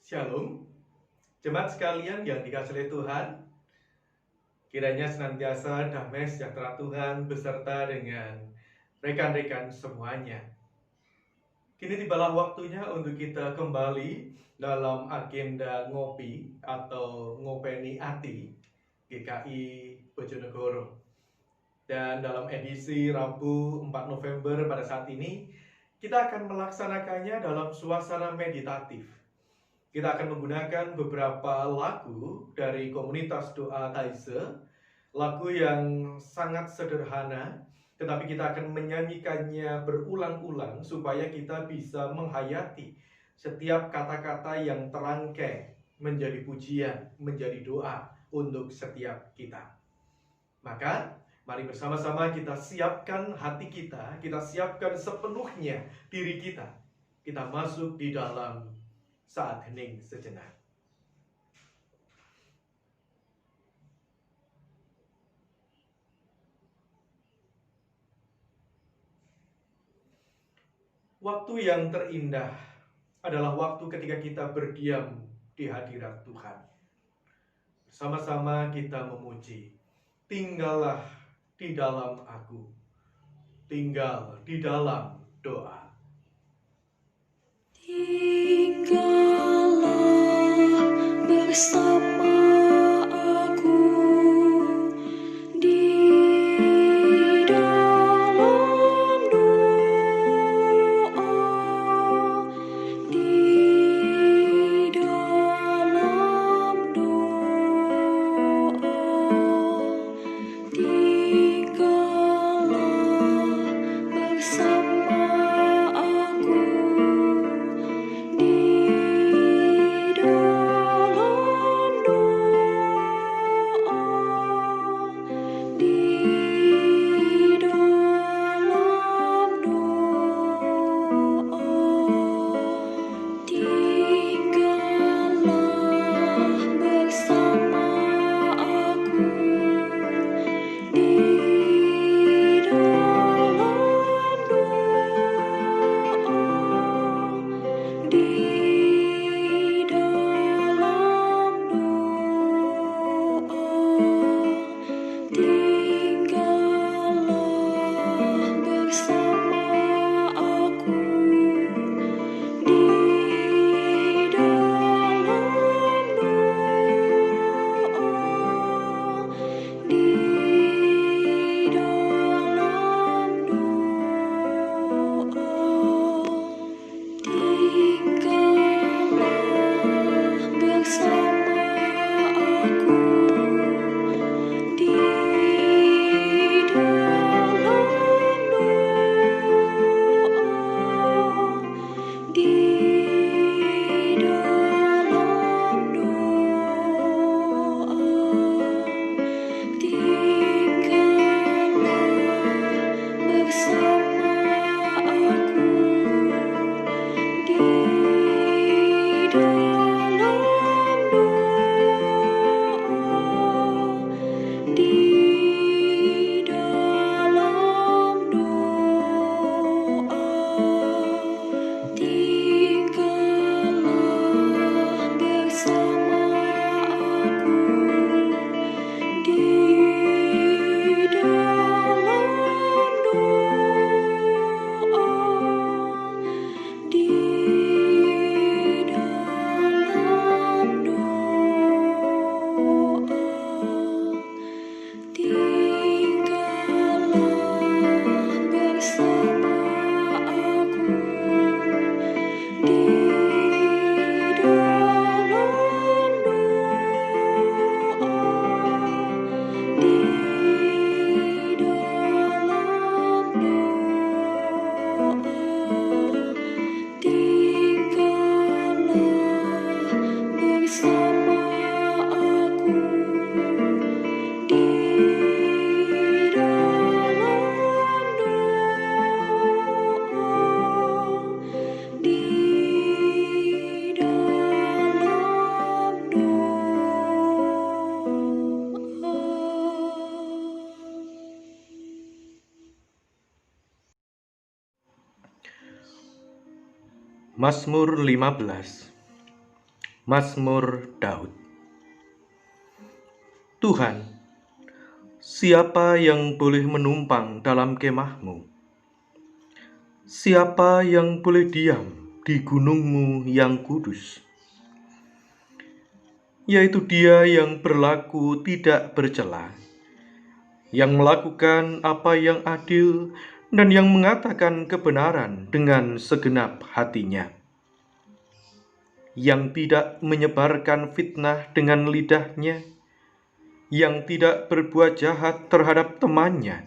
Shalom, jemaat sekalian yang dikasihi oleh Tuhan, kiranya senantiasa damai sejahtera Tuhan beserta dengan rekan-rekan semuanya. Kini tibalah waktunya untuk kita kembali dalam agenda ngopi atau ngopeni ati GKI Bojonegoro. Dan dalam edisi Rabu 4 November pada saat ini, kita akan melaksanakannya dalam suasana meditatif. Kita akan menggunakan beberapa lagu dari komunitas doa Taise, lagu yang sangat sederhana, tetapi kita akan menyanyikannya berulang-ulang supaya kita bisa menghayati setiap kata-kata yang terangkai menjadi pujian, menjadi doa untuk setiap kita. Maka, mari bersama-sama kita siapkan hati kita siapkan sepenuhnya diri kita. Kita masuk di dalam saat hening sejenak. Waktu yang terindah adalah waktu ketika kita berdiam di hadirat Tuhan. Bersama-sama kita memuji, tinggallah di dalam aku, tinggal di dalam doa. Tinggallah bersama aku di dalam doa, di dalam doa. Tinggallah bersama aku di dalam doa, di dalam doa. Tinggallah bersama aku di dalam doa, di dalam doa. Tinggallah bersama aku di dalam doa, di dalam doa. Tinggallah bersama aku di dalam doa, di dalam doa. Tinggallah bersama aku di dalam doa, di dalam doa. Tinggallah bersama aku di dalam doa, di dalam doa. Tinggallah bersama aku di dalam doa, di dalam doa. Tinggallah bersama aku di dalam doa, di dalam doa. Mazmur 15. Mazmur Daud. Tuhan, siapa yang boleh menumpang dalam kemah-Mu? Siapa yang boleh diam di gunung-Mu yang kudus? Yaitu Dia yang berlaku tidak bercela, yang melakukan apa yang adil, dan yang mengatakan kebenaran dengan segenap hatinya, yang tidak menyebarkan fitnah dengan lidahnya, yang tidak berbuat jahat terhadap temannya,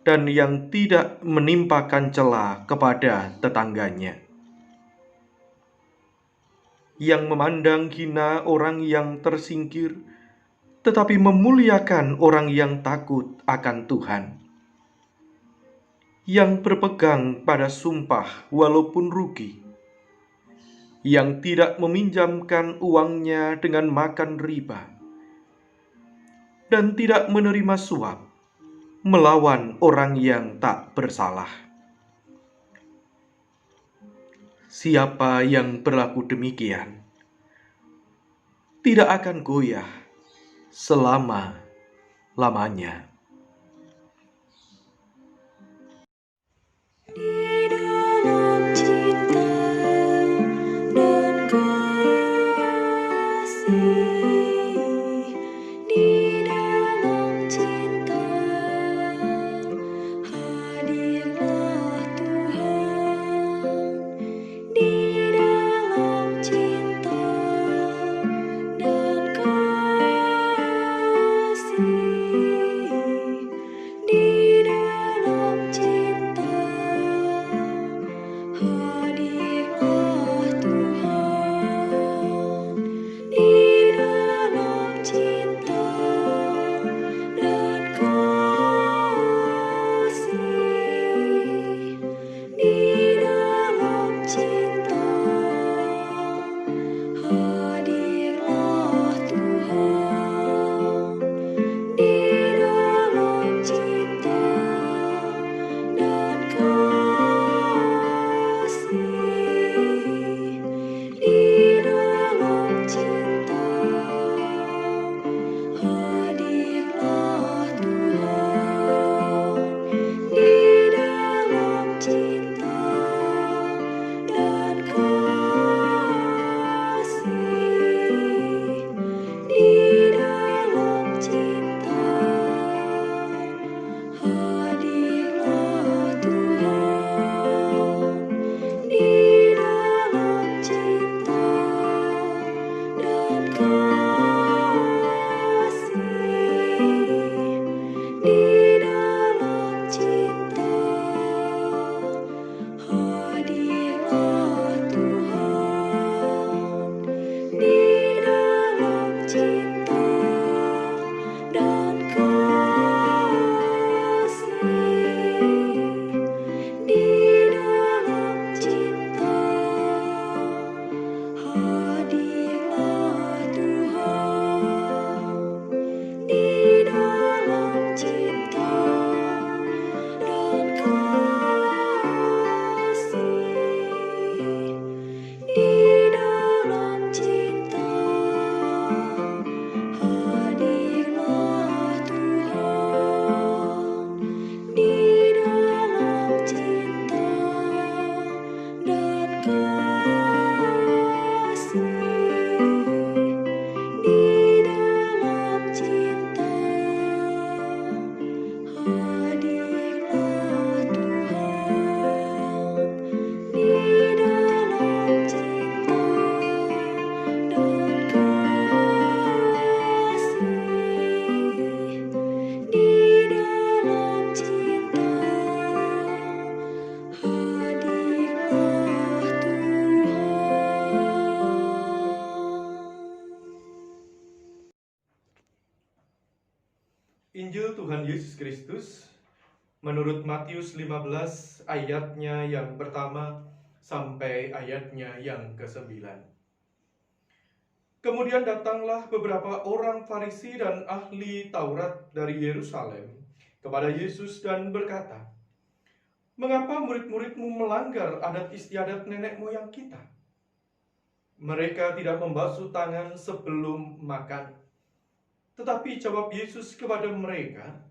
dan yang tidak menimpakan cela kepada tetangganya, yang memandang hina orang yang tersingkir, tetapi memuliakan orang yang takut akan Tuhan, yang berpegang pada sumpah walaupun rugi, yang tidak meminjamkan uangnya dengan makan riba, dan tidak menerima suap melawan orang yang tak bersalah. Siapa yang berlaku demikian tidak akan goyah selama-lamanya. Di dalam cinta dan kasih, di dalam cinta hadirlah Tuhan. Di dalam cinta dan kasih, di dalam cinta hadirlah Tuhan. Di dalam cinta dan kasih, di dalam cinta hadirlah Tuhan. Di dalam cinta dan kasih, di dalam cinta hadirlah Tuhan. Di dalam cinta dan kasih, di dalam cinta hadirlah Tuhan. Di dalam cinta dan kasih, di dalam cinta hadirlah Tuhan. Di dalam cinta dan kasih, di dalam cinta hadirlah Tuhan. Di dalam cinta dan kasih, di dalam cinta hadirlah Tuhan. Di dalam cinta dan kasih, di dalam cinta hadirlah Tuhan. Di dalam cinta dan kasih, di dalam cinta hadirlah Tuhan. Injil Tuhan Yesus Kristus menurut Matius 15 ayatnya yang pertama sampai ayatnya yang ke-9. Kemudian datanglah beberapa orang Farisi dan ahli Taurat dari Yerusalem kepada Yesus dan berkata, "Mengapa murid-murid-Mu melanggar adat istiadat nenek moyang kita? Mereka tidak membasuh tangan sebelum makan. Tetapi jawab Yesus kepada mereka,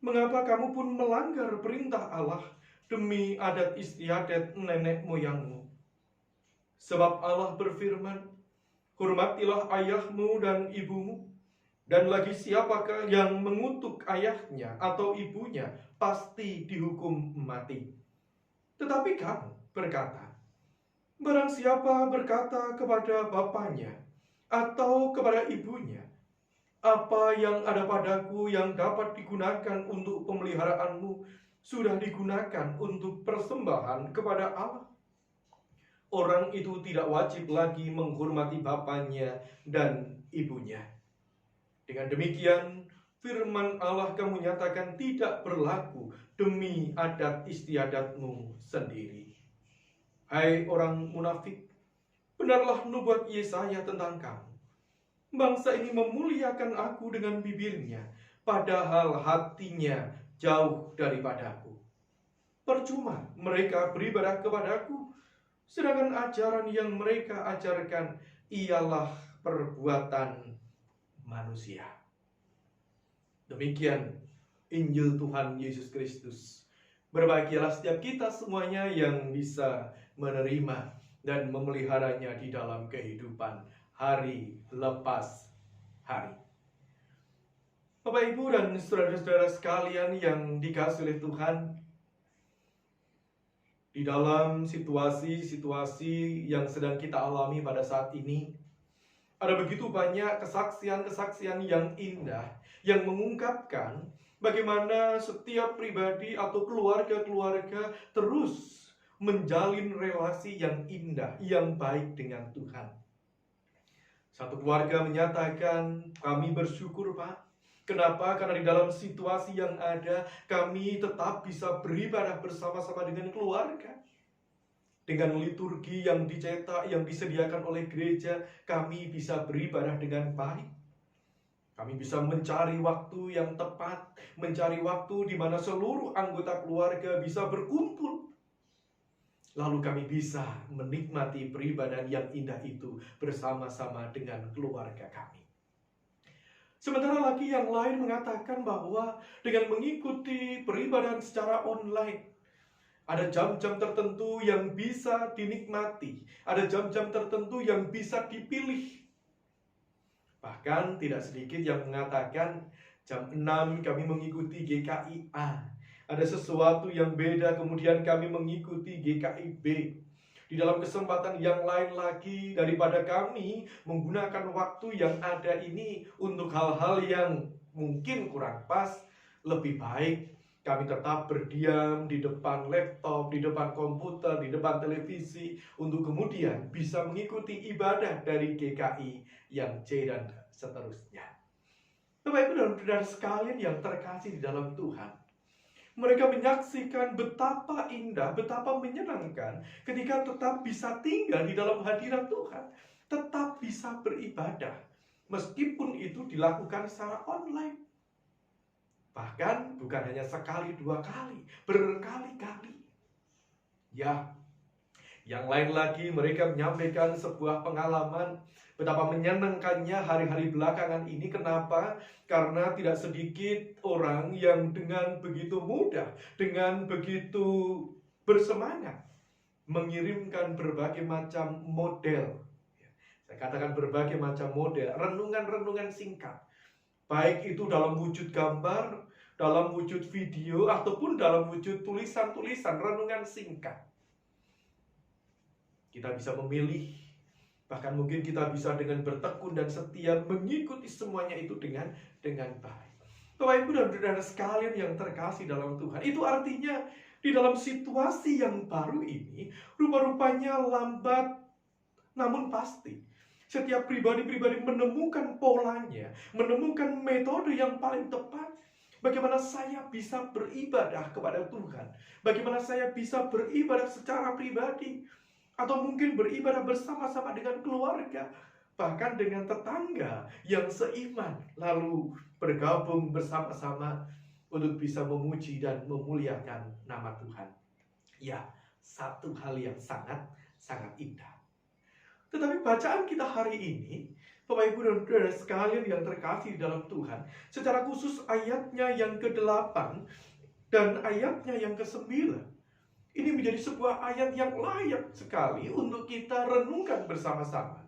"Mengapa kamu pun melanggar perintah Allah demi adat istiadat nenek moyangmu? Sebab Allah berfirman, hormatilah ayahmu dan ibumu, dan lagi siapakah yang mengutuk ayahnya atau ibunya pasti dihukum mati. Tetapi kamu berkata, barang siapa berkata kepada bapaknya atau kepada ibunya, apa yang ada padaku yang dapat digunakan untuk pemeliharaanmu sudah digunakan untuk persembahan kepada Allah, orang itu tidak wajib lagi menghormati bapaknya dan ibunya. Dengan demikian, firman Allah kamu nyatakan tidak berlaku demi adat istiadatmu sendiri. Hai orang munafik, benarlah nubuat Yesaya tentang kamu. Bangsa ini memuliakan aku dengan bibirnya, padahal hatinya jauh daripadaku. Percuma mereka beribadah kepadaku, sedangkan ajaran yang mereka ajarkan ialah perbuatan manusia. Demikian Injil Tuhan Yesus Kristus. Berbahagialah setiap kita semuanya yang bisa menerima dan memeliharanya di dalam kehidupan hari lepas hari. Bapak, Ibu, dan saudara-saudara sekalian yang dikasihi oleh Tuhan, di dalam situasi-situasi yang sedang kita alami pada saat ini, ada begitu banyak kesaksian-kesaksian yang indah yang mengungkapkan bagaimana setiap pribadi atau keluarga-keluarga terus menjalin relasi yang indah, yang baik dengan Tuhan. Satu keluarga menyatakan, kami bersyukur Pak. Kenapa? Karena di dalam situasi yang ada, kami tetap bisa beribadah bersama-sama dengan keluarga. Dengan liturgi yang dicetak, yang disediakan oleh gereja, kami bisa beribadah dengan baik. Kami bisa mencari waktu yang tepat, mencari waktu di mana seluruh anggota keluarga bisa berkumpul. Lalu kami bisa menikmati peribadahan yang indah itu bersama-sama dengan keluarga kami. Sementara lagi yang lain mengatakan bahwa dengan mengikuti peribadahan secara online, ada jam-jam tertentu yang bisa dinikmati, ada jam-jam tertentu yang bisa dipilih. Bahkan tidak sedikit yang mengatakan jam 6 kami mengikuti GKI-A. Ada sesuatu yang beda, kemudian kami mengikuti GKI-B. Di dalam kesempatan yang lain lagi, daripada kami menggunakan waktu yang ada ini untuk hal-hal yang mungkin kurang pas, lebih baik kami tetap berdiam di depan laptop, di depan komputer, di depan televisi, untuk kemudian bisa mengikuti ibadah dari GKI yang C dan seterusnya. Bapak, Ibu, dan saudara sekalian yang terkasih di dalam Tuhan, mereka menyaksikan betapa indah, betapa menyenangkan ketika tetap bisa tinggal di dalam hadirat Tuhan, tetap bisa beribadah, meskipun itu dilakukan secara online. Bahkan bukan hanya sekali, dua kali, berkali-kali. Ya, yang lain lagi mereka menyampaikan sebuah pengalaman betapa menyenangkannya hari-hari belakangan ini. Kenapa? Karena tidak sedikit orang yang dengan begitu mudah, dengan begitu bersemangat mengirimkan berbagai macam model. Saya katakan berbagai macam model, renungan-renungan singkat. Baik itu dalam wujud gambar, dalam wujud video, ataupun dalam wujud tulisan-tulisan, renungan singkat. Kita bisa memilih, bahkan mungkin kita bisa dengan bertekun dan setia mengikuti semuanya itu dengan baik. Bapak, Ibu, dan saudara sekalian yang terkasih dalam Tuhan, itu artinya di dalam situasi yang baru ini, rupa-rupanya lambat namun pasti setiap pribadi-pribadi menemukan polanya, menemukan metode yang paling tepat. Bagaimana saya bisa beribadah kepada Tuhan, bagaimana saya bisa beribadah secara pribadi, atau mungkin beribadah bersama-sama dengan keluarga, bahkan dengan tetangga yang seiman, lalu bergabung bersama-sama untuk bisa memuji dan memuliakan nama Tuhan. Ya, satu hal yang sangat indah. Tetapi bacaan kita hari ini, Bapak Ibu dan Saudara sekalian yang terkasih dalam Tuhan, secara khusus ayatnya yang ke-8 dan ayatnya yang ke-9, ini menjadi sebuah ayat yang layak sekali untuk kita renungkan bersama-sama.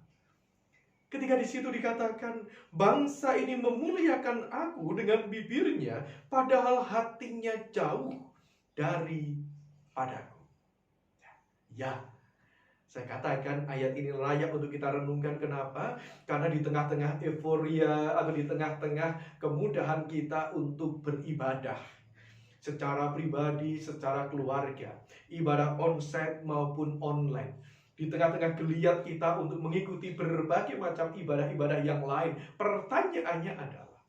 Ketika di situ dikatakan, bangsa ini memuliakan aku dengan bibirnya, padahal hatinya jauh daripadaku. Ya, saya katakan ayat ini layak untuk kita renungkan. Kenapa? Karena di tengah-tengah euforia atau di tengah-tengah kemudahan kita untuk beribadah secara pribadi, secara keluarga, ibadah onsite maupun online, di tengah-tengah geliat kita untuk mengikuti berbagai macam ibadah-ibadah yang lain, pertanyaannya adalah,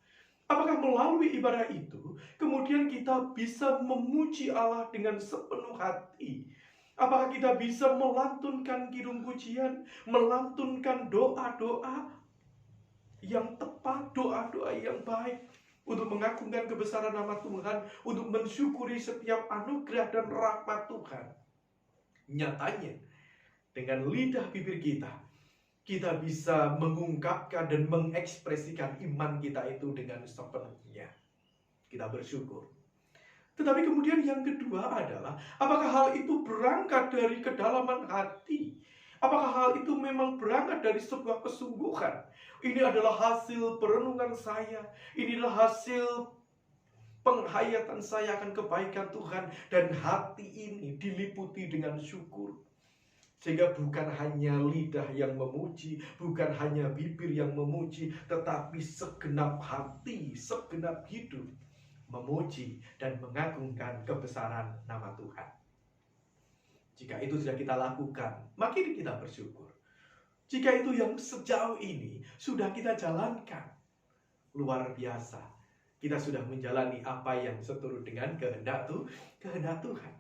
apakah melalui ibadah itu kemudian kita bisa memuji Allah dengan sepenuh hati? Apakah kita bisa melantunkan kidung pujian, melantunkan doa-doa yang tepat, doa-doa yang baik, untuk mengagungkan kebesaran nama Tuhan, untuk mensyukuri setiap anugerah dan rahmat Tuhan? Nyatanya, dengan lidah bibir kita, kita bisa mengungkapkan dan mengekspresikan iman kita itu dengan sepenuhnya. Kita bersyukur. Tetapi kemudian yang kedua adalah, apakah hal itu berangkat dari kedalaman hati? Apakah hal itu memang berangkat dari sebuah kesungguhan? Ini adalah hasil perenungan saya. Ini adalah hasil penghayatan saya akan kebaikan Tuhan. Dan hati ini diliputi dengan syukur. Sehingga bukan hanya lidah yang memuji, bukan hanya bibir yang memuji, tetapi segenap hati, segenap hidup memuji dan mengagungkan kebesaran nama Tuhan. Jika itu sudah kita lakukan, makin kita bersyukur. Jika itu yang sejauh ini sudah kita jalankan, luar biasa. Kita sudah menjalani apa yang seturut dengan kehendak Tuhan.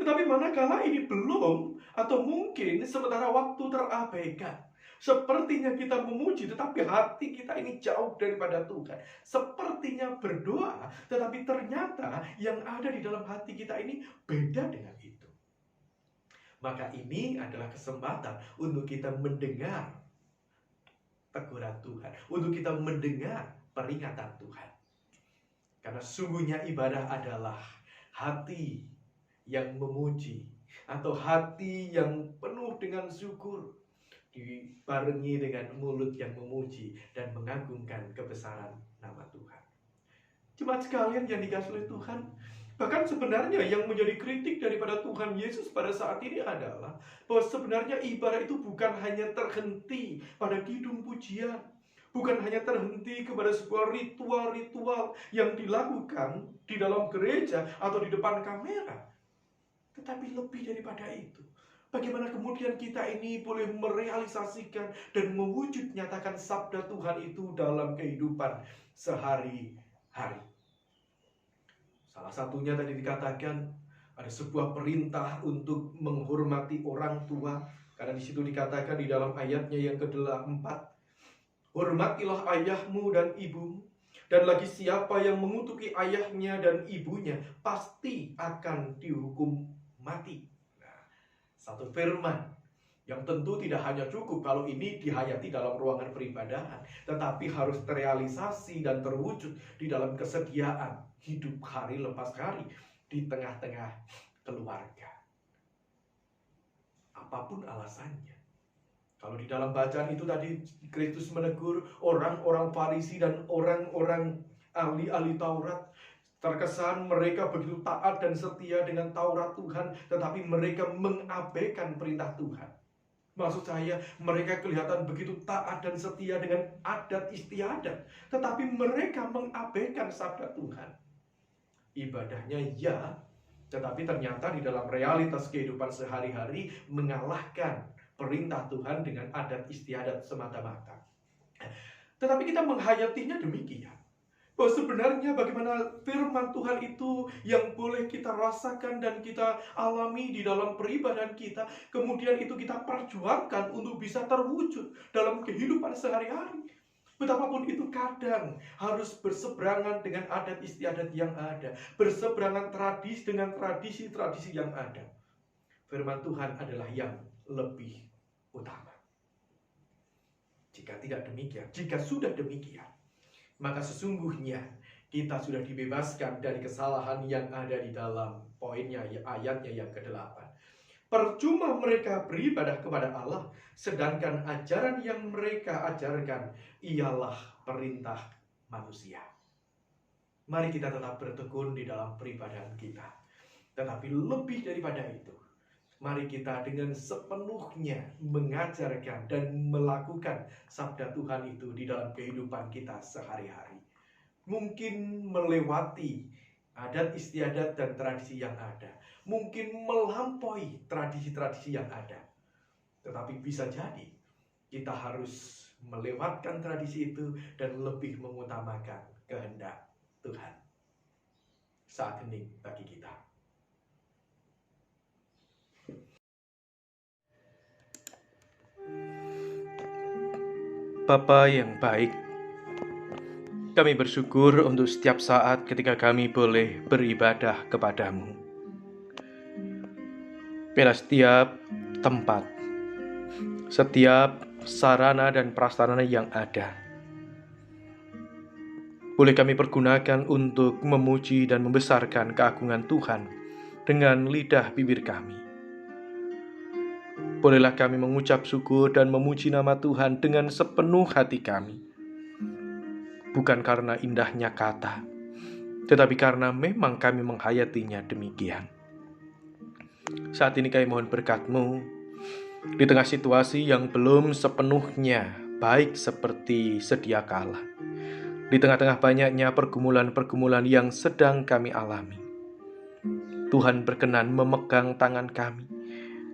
Tetapi manakala ini belum, atau mungkin sementara waktu terabaikan, sepertinya kita memuji, tetapi hati kita ini jauh daripada Tuhan. Sepertinya berdoa, tetapi ternyata yang ada di dalam hati kita ini beda dengan itu. Maka ini adalah kesempatan untuk kita mendengar teguran Tuhan, untuk kita mendengar peringatan Tuhan. Karena sungguhnya ibadah adalah hati yang memuji, atau hati yang penuh dengan syukur, dibarengi dengan mulut yang memuji dan mengagungkan kebesaran nama Tuhan. Jemaat sekalian yang dikasihi oleh Tuhan, bahkan sebenarnya yang menjadi kritik daripada Tuhan Yesus pada saat ini adalah bahwa sebenarnya ibadah itu bukan hanya terhenti pada kidung pujian, bukan hanya terhenti kepada sebuah ritual-ritual yang dilakukan di dalam gereja atau di depan kamera, tetapi lebih daripada itu. Bagaimana kemudian kita ini boleh merealisasikan dan mewujud nyatakan sabda Tuhan itu dalam kehidupan sehari-hari. Salah satunya tadi dikatakan ada sebuah perintah untuk menghormati orang tua. Karena di situ dikatakan di dalam ayatnya yang ke-4, hormatilah ayahmu dan ibumu, dan lagi siapa yang mengutuki ayahnya dan ibunya pasti akan dihukum mati. Nah, satu firman yang tentu tidak hanya cukup kalau ini dihayati dalam ruangan peribadahan, tetapi harus terrealisasi dan terwujud di dalam kesediaan hidup hari lepas hari di tengah-tengah keluarga. Apapun alasannya. Kalau di dalam bacaan itu tadi Kristus menegur orang-orang Farisi dan orang-orang ahli-ahli Taurat. Terkesan mereka begitu taat dan setia dengan Taurat Tuhan, tetapi mereka mengabaikan perintah Tuhan. Maksud saya, mereka kelihatan begitu taat dan setia dengan adat istiadat, tetapi mereka mengabaikan sabda Tuhan. Ibadahnya ya, tetapi ternyata di dalam realitas kehidupan sehari-hari mengalahkan perintah Tuhan dengan adat istiadat semata-mata. Tetapi kita menghayatinya demikian, bahwa sebenarnya bagaimana firman Tuhan itu yang boleh kita rasakan dan kita alami di dalam peribadahan kita, kemudian itu kita perjuangkan untuk bisa terwujud dalam kehidupan sehari-hari. Betapapun itu kadang harus berseberangan dengan adat istiadat yang ada, berseberangan tradisi dengan tradisi-tradisi yang ada. Firman Tuhan adalah yang lebih utama. jika tidak demikian, jika sudah demikian, maka sesungguhnya kita sudah dibebaskan dari kesalahan yang ada di dalam poinnya, ayatnya yang ke-8. Percuma mereka beribadah kepada Allah, sedangkan ajaran yang mereka ajarkan ialah perintah manusia. Mari kita tetap bertekun di dalam peribadahan kita. Tetapi lebih daripada itu, mari kita dengan sepenuhnya mengajarkan dan melakukan sabda Tuhan itu di dalam kehidupan kita sehari-hari. Mungkin melewati adat istiadat dan tradisi yang ada. Mungkin melampaui tradisi-tradisi yang ada. Tetapi bisa jadi kita harus melewatkan tradisi itu dan lebih mengutamakan kehendak Tuhan. Saat hening bagi kita. Bapa yang baik, kami bersyukur untuk setiap saat ketika kami boleh beribadah kepadamu. Pada setiap tempat, setiap sarana dan prasarana yang ada, boleh kami pergunakan untuk memuji dan membesarkan keagungan Tuhan dengan lidah bibir kami. Bolehlah kami mengucap syukur dan memuji nama Tuhan dengan sepenuh hati kami. Bukan karena indahnya kata, tetapi karena memang kami menghayatinya demikian. Saat ini kami mohon berkat-Mu di tengah situasi yang belum sepenuhnya baik seperti sedia kala. Di tengah-tengah banyaknya pergumulan-pergumulan yang sedang kami alami, Tuhan berkenan memegang tangan kami.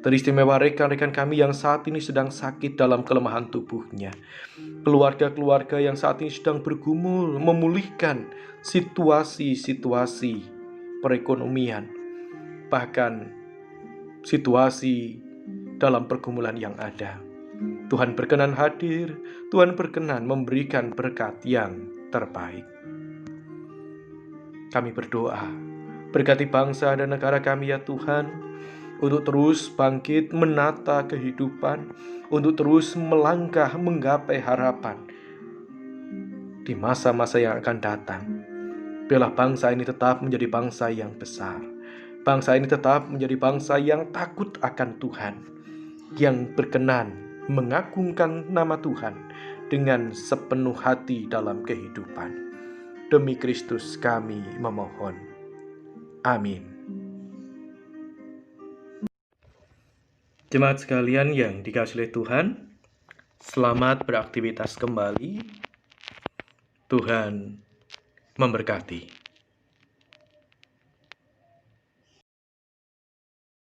Teristimewa rekan-rekan kami yang saat ini sedang sakit dalam kelemahan tubuhnya. Keluarga-keluarga yang saat ini sedang bergumul memulihkan situasi-situasi perekonomian. Bahkan situasi dalam pergumulan yang ada. Tuhan berkenan hadir, Tuhan berkenan memberikan berkat yang terbaik. Kami berdoa, berkati bangsa dan negara kami ya Tuhan, untuk terus bangkit menata kehidupan, untuk terus melangkah menggapai harapan di masa-masa yang akan datang. Biarlah bangsa ini tetap menjadi bangsa yang besar. Bangsa ini tetap menjadi bangsa yang takut akan Tuhan, yang berkenan mengagungkan nama Tuhan dengan sepenuh hati dalam kehidupan. Demi Kristus kami memohon. Amin. Jemaat sekalian yang dikasihi oleh Tuhan, selamat beraktivitas kembali. Tuhan memberkati.